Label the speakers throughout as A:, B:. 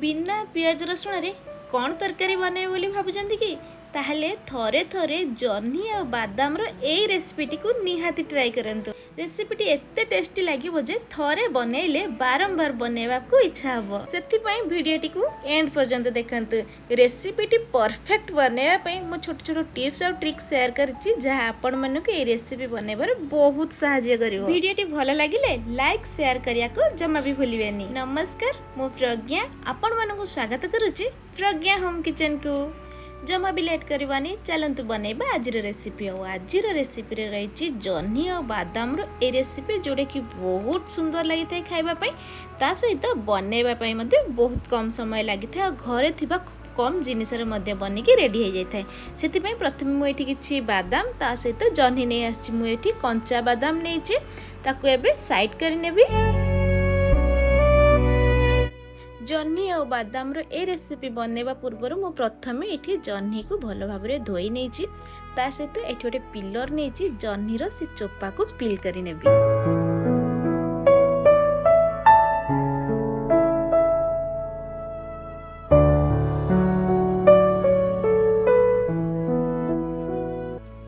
A: बिना पियाज रसुण रे कौन तरकारी बने बोली भाबुचंती कि ताहले थरे थरे जह्नी और बादाम रो एई रेसिपीटी को निहाती ट्राई करंतु। रेसिपीटी एत्ते टेस्टी लागिबो जे थरे बनेइले बारंबार बनेबा को इच्छा हबो। सेथिपई भिडियोटी को एंड पर्यंत देखंतु। रेसिपीटी परफेक्ट बनेबा पई मो छोट छोट टिप्स और ट्रिक्स शेयर करछि जहा आपण मन को ए रेसिपी बनेबार बहुत सहायता करिवो। भिडियोटी भलो लागिले लाइक शेयर करिया को जमा भी भूलिबेनी। नमस्कार, मो प्रज्ञा आपण मन को स्वागत करूछि प्रज्ञा होम किचन को। जमा भी लेट करवानी चलतु बनैबा आज रेसिपी। और आज रेसिपी रही जह्नी और बादाम रो ए रेसिपी जोड़े कि बहुत सुंदर लगी था खाइबा पई। ता सहित बनैबा पई मध्ये बहुत कम समय लगी था और घरे थिबा कम जिनिस रे बनिकी रेडी हो जाए। से प्रथम मुझे किसी बादाम ता सहित जह्नी नहीं आछि। मुझे कंचा बादाम नहीं ताकू एबे साइड कर नेबी। जह्नी और बादाम रो ए रेसिपी बनैबा पूर्वर मु प्रथमे एठी जह्नी को भलो भाबरे धोई नेछि। ता सहित एठी गोटे पिलर नेछि जह्नी रो से चोपा को पिल करि नेबी।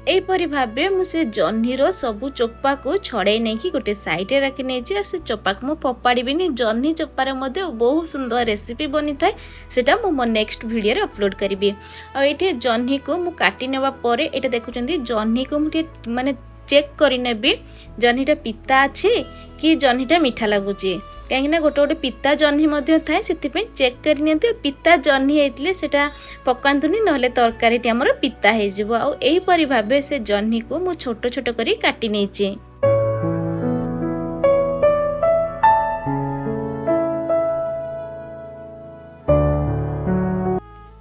A: एपरी भाबे मुझे जह्नी रो सबू चोपा को छड़े नहीं कि गोटे साइड रे रखी नहीं से चोपा को मु फोपाड़ीबिनी। जह्नी चोपार मध्य बहुत सुंदर रेसिपी बनी थाए सेटा मु मो नेक्स्ट वीडियो रे अपलोड करी। और ये जह्नी को मु काटी नेबा परे एटा देखुचंदी जह्नी को मु माने चेक करि नेबी जह्नीटा पिता अछि कि जह्नीटा मीठा लागुची। कहीं गोटे गोटे पिता जह्नी थाए से चेक कर पिता जह्नी होते सेटा पकातुनी ना तरकारी आमर पिता होपरी भाव से जह्नी को मु छोट छोट करी काटी नहीं।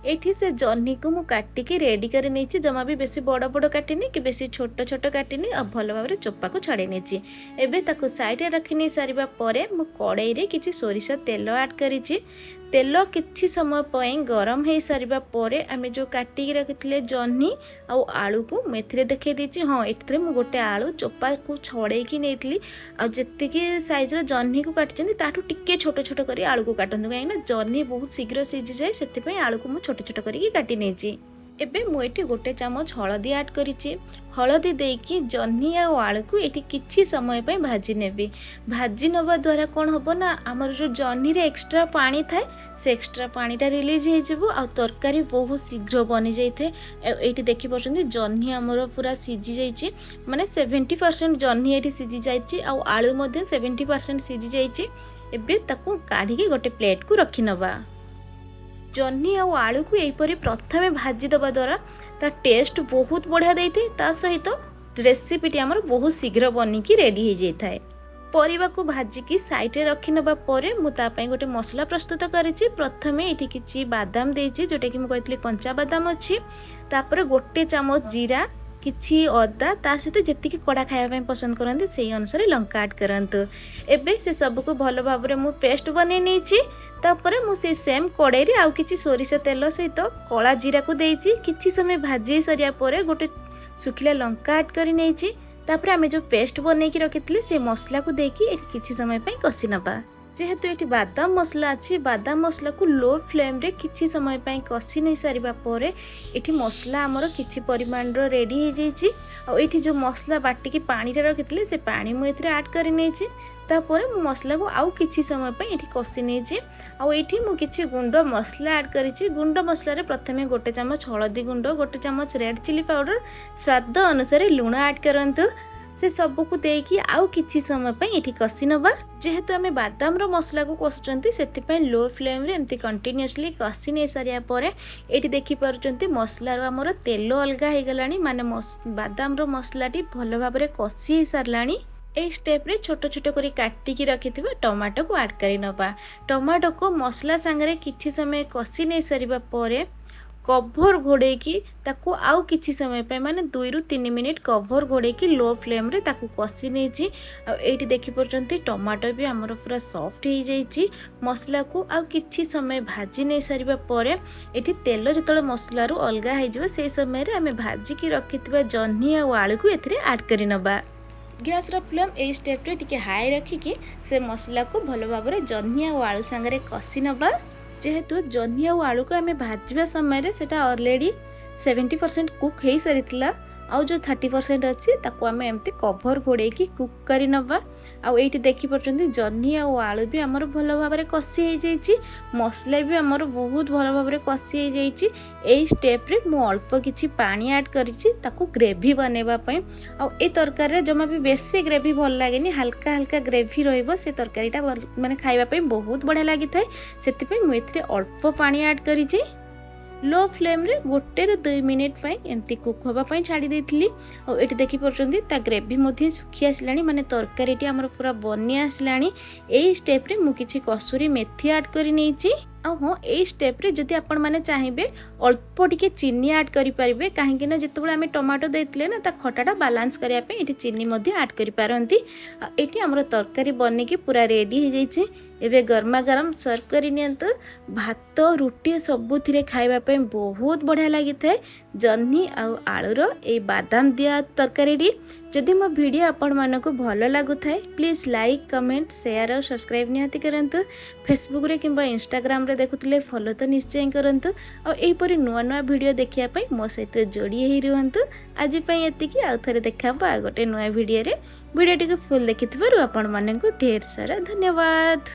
A: एठी से जह्नी को मु काटिकी रेडी कर नहीं। जमा भी बेसी बड़ बड़ काटिनी कि बेसी छोट छोट काटिनी और भल भाव चोपा को छड़े नहीं। एबे ताको साइड रे रखी नहीं सारिबा परे मु कड़ाई रे किछि सोरिष तेल ऐड करिछि। तेल किछि समय पई गरम हो सारिबा परे आमे जो काटिकी रखिथिले जह्नी आ आलू को मेथिरे देखै दिछि। हाँ एथिरे मु गोटे आलू चोपा को छड़े की नेतली आ जत्तिकी साइज रो जह्नी को काटिचंदी ताठू टिके छोट छोट करी आलू को काटंतु काहे ना जह्नी बहुत शीघ्र सिझी जाए सेति पई आलू को मु छोट छोट करी काटी नेछि। एबे मु एठी गोटे चामच हळदी ऐड करिछि। हळदी देकी जह्नी आ आलू को एठी किछि समय पई भाजी नेबी। भाजी नबा द्वारा कोन हबो ना हमर जो जह्नी रे एक्स्ट्रा पानी थाए से एक्स्ट्रा पानीटा रिलीज हो जिवो आ तरकारी बहुत शीघ्र बनी जाइथे। एठी देखि परछन जह्नी हमर पूरा सिझी जाइछि माने 70% जह्नी एठी सिझी जाइछि आ आलू मध्ये 70% सिझी जाइछि। एबे ताको काढी के गोटे प्लेट को रखि नबा। जह्नी आ आलू को यहीपरी प्रथमे भाजी दबा द्वारा ता टेस्ट बहुत बढ़िया देते। ता सहित रेसिपीटी आमर बहुत शीघ्र बनिकी रेडी हो जाए। परिवा को भाजिकी साइड रे रखि नबा परे मु ता पई गोटे मसला प्रस्तुत करिछि। प्रथमे एठी किछि बादाम देछि जोटा कि मु कहतली कंचा बादाम अछि। तापर गोटे चामच जीरा किछि अदा ता सहित जेतिकी कड़ा खाଇବା पसंद करते से अनुसार लंका ऐड करंतु। एबे से सब को भलो भाव रे मु पेस्ट बनै नेछि। तापर मु से सेम कड़ाई रे आउ किछि सोरिष तेल सहित कला जीरा को देछि। किछि समय भाजी सरिया परे गोटे सुखिला लंका ऐड करि नेछि। तापर आमे जो पेस्ट बनै कि रखितले से मसला को देकी एठी किछि समय पई कसी नबा। जेहेतु एठी बादाम मसला अच्छी बादाम मसला को लो फ्लेम रे किछि समय पई कसी नहीं सारिबा परे एठी मसला हमर किछि परिमाण रो रेडी हो जाइछि। आ एठी जो मसला बाटी की पानी रे रखितले से पानी मु एथरे ऐड करि नेछि। तापर मु मसला को आउ किछि समय पई एठी कसी नेछि। आ एठी मु किछि गुंड मसला ऐड करिछि। गुंड मसला रे प्रथमे गोटे चामच हळदी गुंड गोटे चामच रेड चिली पाउडर स्वाद अनुसार लूण ऐड करंतु। से सबू को देकी आउ किछि समय पई एठी कसी नबा। जेहेतु आमे बादाम रो मसला को कष्टंती सेति पई लो फ्लेम रे एमती कंटिन्यूअसली कसी नै सारिया परे एठी देखि परचंती मसला रो हमर तेल अलगा हे गलानी माने बादाम रो मसलाटी भलो भाबरे कसी हे सारलानी। ए स्टेप रे छोट छोट करी काटी की रखिथिबा टमाटो को ऐड करि नबा। टमाटो को मसला संगे किछि समय कसी नै सारिबा परे कभर घोड़े की ताकू आउ किछि समय पे माने 2 रु 3 मिनिट कभर घोड़े की लो फ्लेम रे ताकू कसी नेछि। आ एठी देखि परचंती टमाटो भी हमर पूरा सॉफ्ट हो जाइछि। मसला को आउ किछि समय भाजी नै सारिबा परे एठी तेल जतले मसला रु अलगा हो जिवो से समय रे हमें भाजी की रखितबा जह्नी आ आलू को एथरे ऐड करि नबा। गैस रो फ्लेम ए स्टेप रे टिके हाई रखिकी से मसला को भलो भाबरे जह्नी आ आलू संगे कसी नबा। जेहेतु जह्नी आउ आलू को आम भाजवा समय सेटा ऑलरेडी 70% कुक हो सारी आउ जो 30% अच्छी ताको आम एमती कभर घोड़े कुक कर नवा। आउ ये देखिपुर जह्नी आउ आलू भी आमर भल भाव में कषि हो जाइए, मसला भी आमर बहुत भल भाव में कषि हो जाइए। स्टेप्रे मु अल्प किसी पानी ऐड करूँ ग्रेवी बनवाई। आउ ए तरकारी जमा भी बेसी ग्रेवी भल लगे, हल्का हल्का ग्रेवी रही तरकारीटा माने खाइबापी बहुत बढ़िया लगी थाए। से मुझे अल्प पानी ऐड करी लो फ्लेम रे 1-2 मिनिट एमती कुक होगापाई छाड़ी देती। और ये देखिपुर ता ग्रेवी सुखी आसला, माने तरकारी आमर पूरा बनी आसला। यही स्टेप्रे मुझे कसुरी मेथी ऐड कर नहीं। हाँ यही स्टेप्रे जदि आपण मैंने चाहिए अल्प टिके चीनी ऐड करें, कहीं जिते आम टमाटो देते ना खटाटा बालांस करने ये चीनी ऐड करें। ये आमर तरकारी बनिकी पूरा रेडी हो जाइए। एवं गर्मा गरम सर्व करनी भात रुटी सबुथिरे खाइबापी बहुत बढ़िया लगी थाए। जह्नी आउ आलूर ये बादाम दिया तरकारी जदि मो वीडियो आपण मानक भल लगुए प्लीज़ लाइक कमेंट शेयर और सब्सक्राइब निहाती करंतु। फेसबुक रे किंबा इंस्टाग्राम रे देखुले फॉलो तो निश्चय करंतु। और एहीपरि नुआ नुआ वीडियो देखिया पई मो सहित जोड़ी ही रुहंतु। आज पई एतिकी आउ थरे देखाबा गोटे नुआ वीडियो रे। वीडियो टी फुल देखिथिबारु आपण मानकु ढेर सारा धन्यवाद।